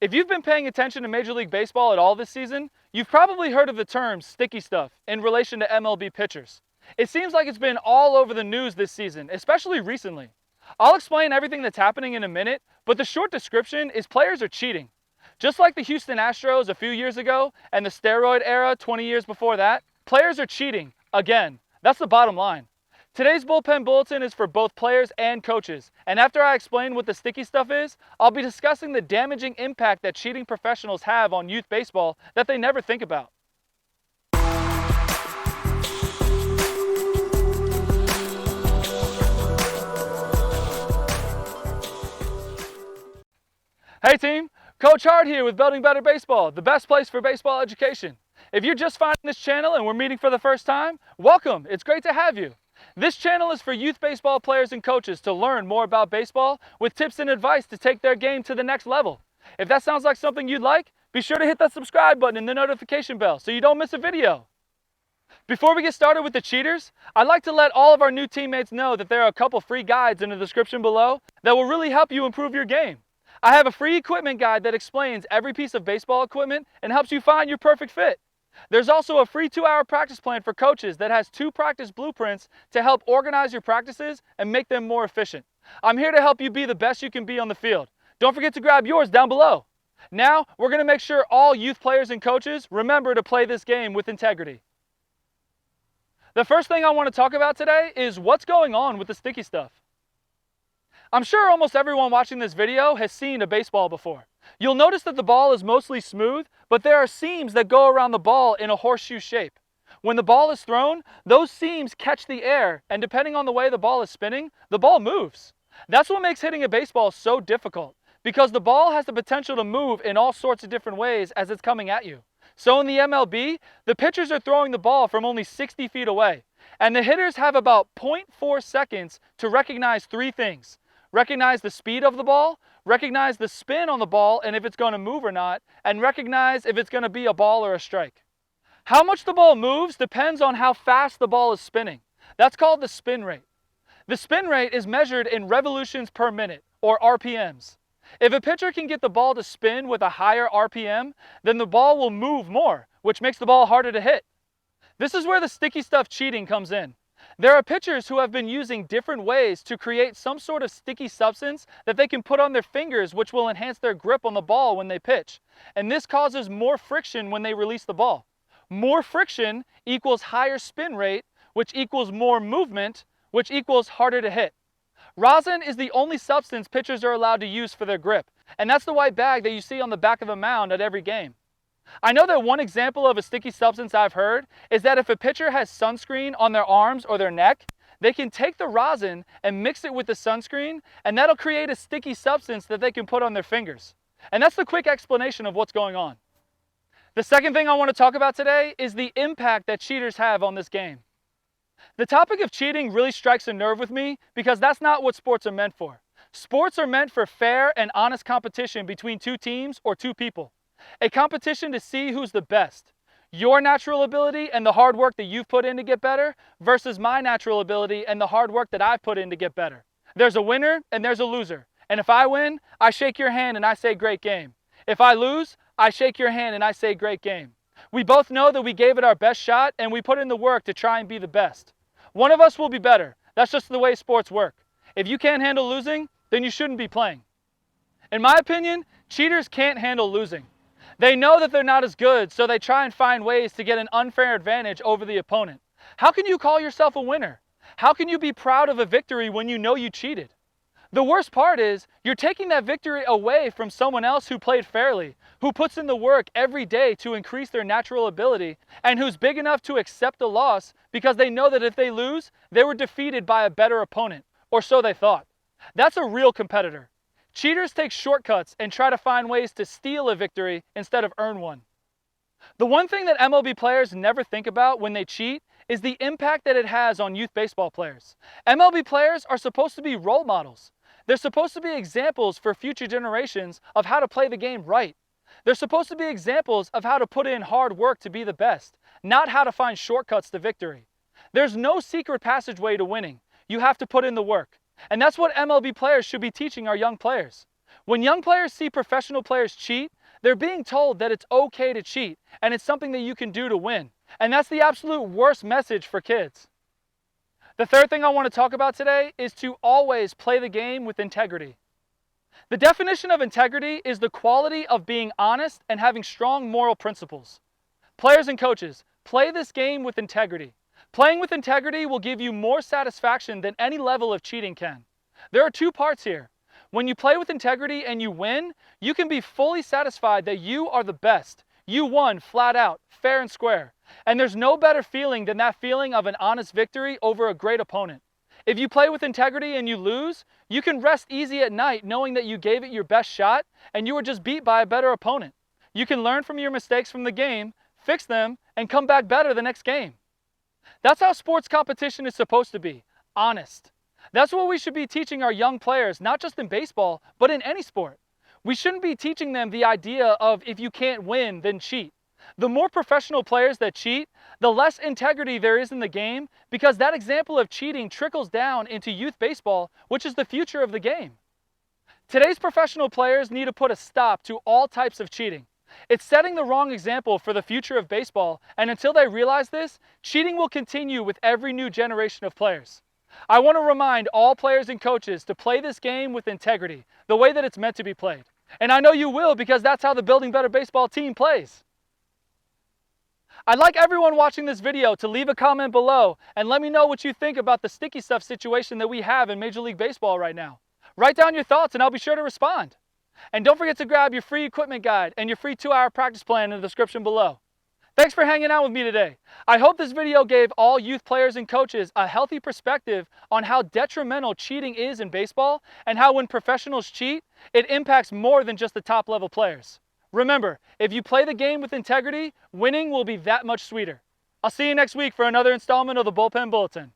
If you've been paying attention to Major League Baseball at all this season, you've probably heard of the term sticky stuff in relation to MLB pitchers. It seems like it's been all over the news this season, especially recently. I'll explain everything that's happening in a minute, but the short description is players are cheating. Just like the Houston Astros a few years ago and the steroid era 20 years before that, players are cheating again. That's the bottom line. Today's Bullpen Bulletin is for both players and coaches, and after I explain what the sticky stuff is, I'll be discussing the damaging impact that cheating professionals have on youth baseball that they never think about. Hey team, Coach Hart here with Building Better Baseball, the best place for baseball education. If you're just finding this channel and we're meeting for the first time, welcome, it's great to have you. This channel is for youth baseball players and coaches to learn more about baseball with tips and advice to take their game to the next level. If that sounds like something you'd like, be sure to hit that subscribe button and the notification bell so you don't miss a video. Before we get started with the cheaters, I'd like to let all of our new teammates know that there are a couple free guides in the description below that will really help you improve your game. I have a free equipment guide that explains every piece of baseball equipment and helps you find your perfect fit. There's also a free 2-hour practice plan for coaches that has 2 practice blueprints to help organize your practices and make them more efficient. I'm here to help you be the best you can be on the field. Don't forget to grab yours down below. Now, we're going to make sure all youth players and coaches remember to play this game with integrity. The first thing I want to talk about today is what's going on with the sticky stuff. I'm sure almost everyone watching this video has seen a baseball before. You'll notice that the ball is mostly smooth, but there are seams that go around the ball in a horseshoe shape. When the ball is thrown, those seams catch the air, and depending on the way the ball is spinning, the ball moves. That's what makes hitting a baseball so difficult, because the ball has the potential to move in all sorts of different ways as it's coming at you. So in the MLB, the pitchers are throwing the ball from only 60 feet away, and the hitters have about 0.4 seconds to recognize 3 things. Recognize the speed of the ball, recognize the spin on the ball and if it's going to move or not, and recognize if it's going to be a ball or a strike. How much the ball moves depends on how fast the ball is spinning. That's called the spin rate. The spin rate is measured in revolutions per minute, or RPMs. If a pitcher can get the ball to spin with a higher RPM, then the ball will move more, which makes the ball harder to hit. This is where the sticky stuff cheating comes in. There are pitchers who have been using different ways to create some sort of sticky substance that they can put on their fingers, which will enhance their grip on the ball when they pitch. And this causes more friction when they release the ball. More friction equals higher spin rate, which equals more movement, which equals harder to hit. Rosin is the only substance pitchers are allowed to use for their grip, and that's the white bag that you see on the back of a mound at every game. I know that one example of a sticky substance I've heard is that if a pitcher has sunscreen on their arms or their neck, they can take the rosin and mix it with the sunscreen, and that'll create a sticky substance that they can put on their fingers. And that's the quick explanation of what's going on. The second thing I want to talk about today is the impact that cheaters have on this game. The topic of cheating really strikes a nerve with me because that's not what sports are meant for. Sports are meant for fair and honest competition between 2 teams or 2 people. A competition to see who's the best. Your natural ability and the hard work that you've put in to get better versus my natural ability and the hard work that I've put in to get better. There's a winner and there's a loser. And if I win, I shake your hand and I say great game. If I lose, I shake your hand and I say great game. We both know that we gave it our best shot and we put in the work to try and be the best. One of us will be better. That's just the way sports work. If you can't handle losing, then you shouldn't be playing. In my opinion, cheaters can't handle losing. They know that they're not as good, so they try and find ways to get an unfair advantage over the opponent. How can you call yourself a winner? How can you be proud of a victory when you know you cheated? The worst part is, you're taking that victory away from someone else who played fairly, who puts in the work every day to increase their natural ability, and who's big enough to accept a loss because they know that if they lose, they were defeated by a better opponent, or so they thought. That's a real competitor. Cheaters take shortcuts and try to find ways to steal a victory instead of earn one. The one thing that MLB players never think about when they cheat is the impact that it has on youth baseball players. MLB players are supposed to be role models. They're supposed to be examples for future generations of how to play the game right. They're supposed to be examples of how to put in hard work to be the best, not how to find shortcuts to victory. There's no secret passageway to winning. You have to put in the work. And that's what MLB players should be teaching our young players. When young players see professional players cheat, they're being told that it's okay to cheat and it's something that you can do to win. And that's the absolute worst message for kids. The third thing I want to talk about today is to always play the game with integrity. The definition of integrity is the quality of being honest and having strong moral principles. Players and coaches, play this game with integrity. Playing with integrity will give you more satisfaction than any level of cheating can. There are two parts here. When you play with integrity and you win, you can be fully satisfied that you are the best. You won flat out, fair and square. And there's no better feeling than that feeling of an honest victory over a great opponent. If you play with integrity and you lose, you can rest easy at night knowing that you gave it your best shot and you were just beat by a better opponent. You can learn from your mistakes from the game, fix them, and come back better the next game. That's how sports competition is supposed to be, honest. That's what we should be teaching our young players, not just in baseball, but in any sport. We shouldn't be teaching them the idea of if you can't win, then cheat. The more professional players that cheat, the less integrity there is in the game because that example of cheating trickles down into youth baseball, which is the future of the game. Today's professional players need to put a stop to all types of cheating. It's setting the wrong example for the future of baseball, and until they realize this, cheating will continue with every new generation of players. I want to remind all players and coaches to play this game with integrity, the way that it's meant to be played. And I know you will because that's how the Building Better Baseball team plays. I'd like everyone watching this video to leave a comment below and let me know what you think about the sticky stuff situation that we have in Major League Baseball right now. Write down your thoughts and I'll be sure to respond. And don't forget to grab your free equipment guide and your free 2-hour practice plan in the description below. Thanks for hanging out with me today. I hope this video gave all youth players and coaches a healthy perspective on how detrimental cheating is in baseball and how when professionals cheat, it impacts more than just the top level players. Remember, if you play the game with integrity, winning will be that much sweeter. I'll see you next week for another installment of the Bullpen Bulletin.